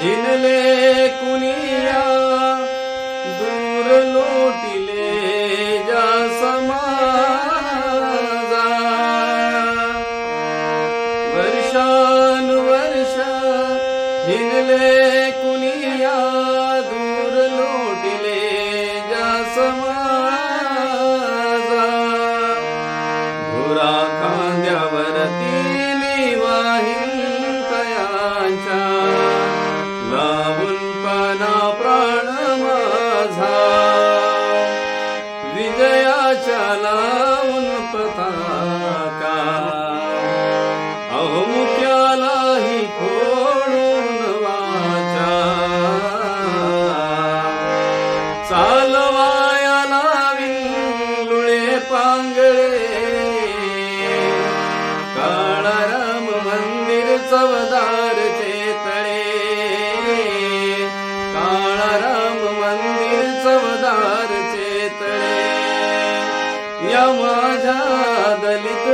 हिनले कुनिया दूर लोटिले जा समाजा वर्षानुवर्ष हिनले कुनिया दूर लोटिले जा समाजा घोरा खांद्यावरती मी वाहीन कयांच्या लावून पाना प्राण माझा विजयाच्या लावून पताका अहो मुक्यालाही फोडून वाचा चालवाया लावीन लुळे पांगळे काळाराम मंदिर चवदार चेतळे काळाराम मंदिर चवदार चेतळे या माझ्या दलित